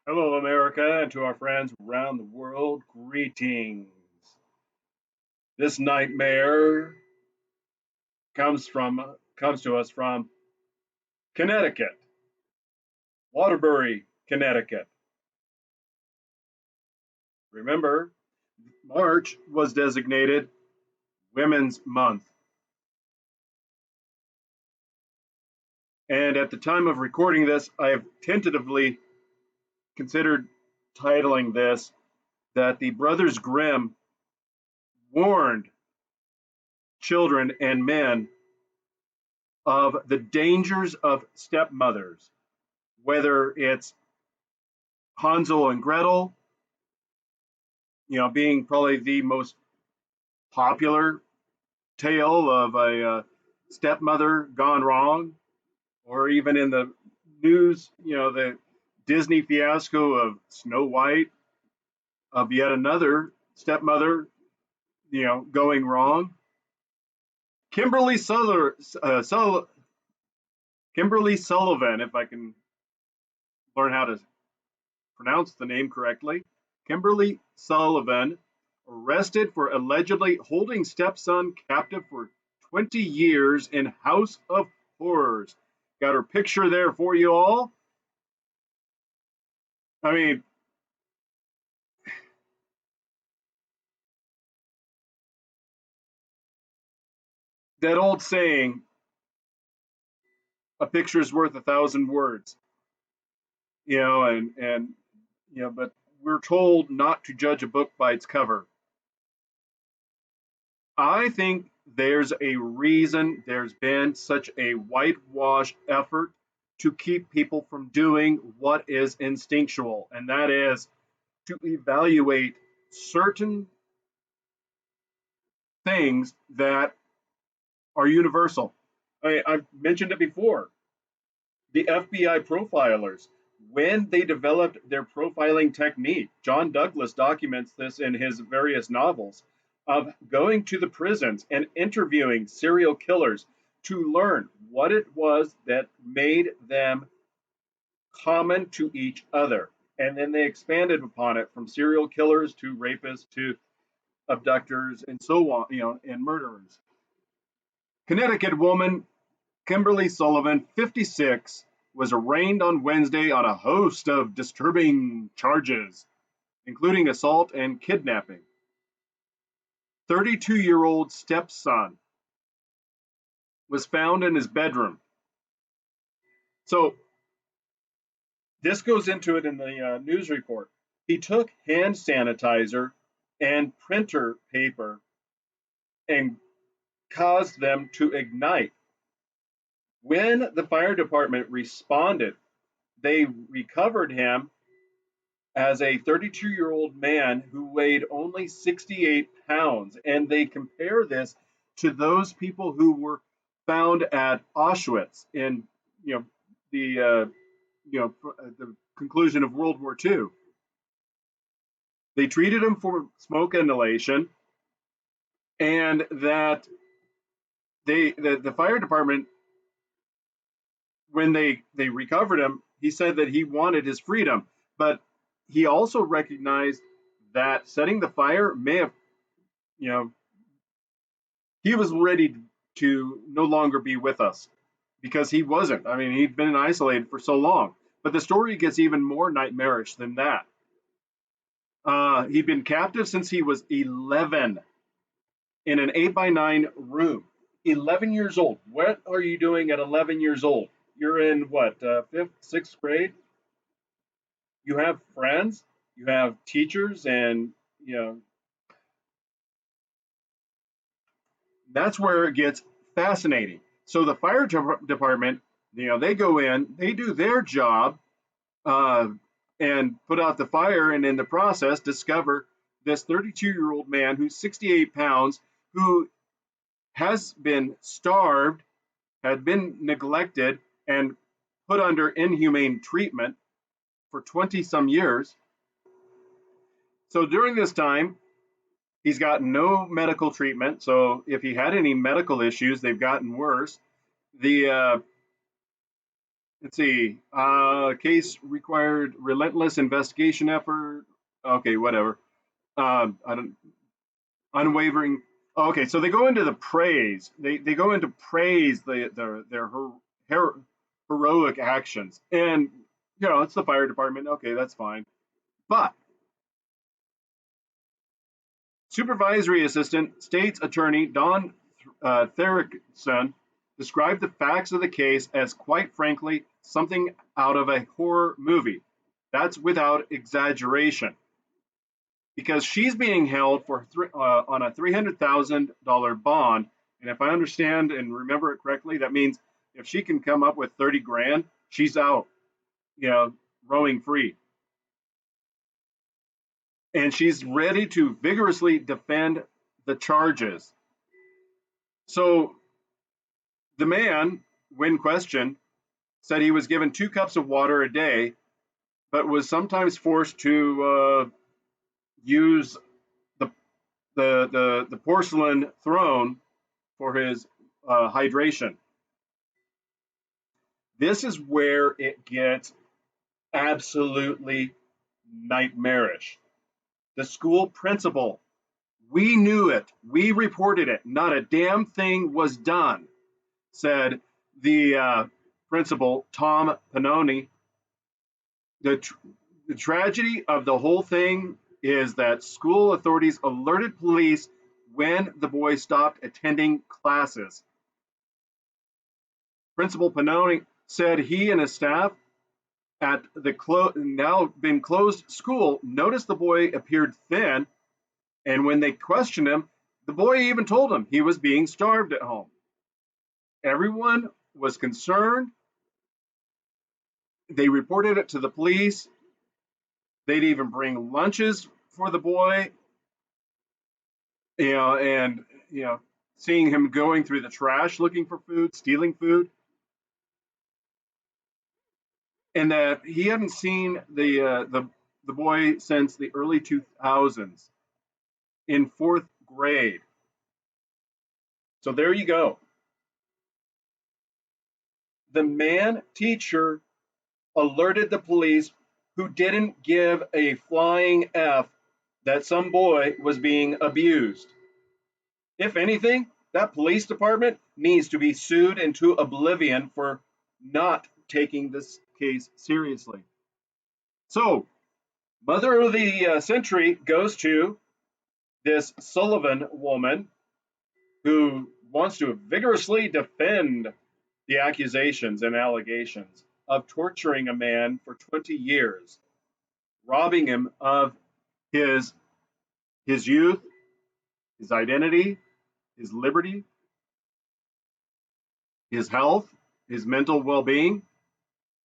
Hello, America, and to our friends around the world, greetings. This nightmare comes to us from Connecticut, Waterbury, Connecticut. Remember, March was designated Women's Month, and at the time of recording this, I have tentatively considered titling this that the brothers Grimm warned children and men of the dangers of stepmothers, whether it's Hansel and Gretel, being probably the most popular tale of a stepmother gone wrong, or even in the news, the Disney fiasco of Snow White, of yet another stepmother, going wrong. Kimberly Suller, Kimberly Sullivan, if I can learn how to pronounce the name correctly. Kimberly Sullivan, arrested for allegedly holding stepson captive for 20 years in House of Horrors. Got her picture there for you all. I mean, that old saying, a picture is worth 1,000 words, but we're told not to judge a book by its cover. I think there's a reason there's been such a whitewash effort to keep people from doing what is instinctual, and that is to evaluate certain things that are universal. I've mentioned it before. The FBI profilers, when they developed their profiling technique, John Douglas documents this in his various novels, of going to the prisons and interviewing serial killers to learn what it was that made them common to each other. And then they expanded upon it from serial killers to rapists to abductors and so on, and murderers. Connecticut woman Kimberly Sullivan, 56, was arraigned on Wednesday on a host of disturbing charges, including assault and kidnapping. 32-year-old stepson was found in his bedroom. So this goes into it in the news report. He took hand sanitizer and printer paper and caused them to ignite. When the fire department responded, they recovered him as a 32-year-old man who weighed only 68 pounds. And they compare this to those people who were found at Auschwitz in the the conclusion of World War II. They treated him for smoke inhalation, and that the fire department, when they recovered him, he said that he wanted his freedom, but he also recognized that setting the fire may have, you know, he was ready to no longer be with us because he wasn't. I mean, he'd been isolated for so long. But the story gets even more nightmarish than that. He'd been captive since he was 11 in an 8 by 9 room. 11 years old. What are you doing at 11 years old? You're in what, fifth, sixth grade? You have friends, you have teachers, and you know that's where it gets fascinating. So the fire department, they go in, they do their job, uh, and put out the fire, and in the process discover this 32-year-old man who's 68 pounds, who has been starved, had been neglected, and put under inhumane treatment for 20 some years. So during this time, he's got no medical treatment. So if he had any medical issues, they've gotten worse. The let's see. Case required relentless investigation effort. Okay, whatever. I don't unwavering. Okay, so they go into the praise. They go into praise their heroic actions, and it's the fire department. Okay, that's fine. But supervisory assistant state's attorney Don Therickson described the facts of the case as, quite frankly, something out of a horror movie. That's without exaggeration, because she's being held for on a $300,000 bond, and if I understand and remember it correctly, that means if she can come up with 30 grand, she's out, you know, rowing free, and she's ready to vigorously defend the charges. So the man, when questioned, said he was given 2 cups of water a day, but was sometimes forced to use the, the porcelain throne for his hydration. This is where it gets absolutely nightmarish. The school principal, we knew it, we reported it, not a damn thing was done, said the principal, Tom Pannoni. The tragedy of the whole thing is that school authorities alerted police when the boy stopped attending classes. Principal Pannoni said he and his staff at the now been closed school noticed the boy appeared thin, and when they questioned him, the boy even told them he was being starved at home. Everyone was concerned. They reported it to the police. They'd even bring lunches for the boy, and seeing him going through the trash looking for food, stealing food, and that he hadn't seen the boy since the early 2000s in 4th grade. So there you go. The man teacher alerted the police, who didn't give a flying F that some boy was being abused. If anything, that police department needs to be sued into oblivion for not taking this case seriously. So, Mother of the Century goes to this Sullivan woman who wants to vigorously defend the accusations and allegations of torturing a man for 20 years, robbing him of his youth, his identity, his liberty, his health, his mental well-being.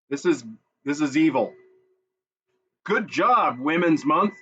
This is evil. Good job, Women's Month.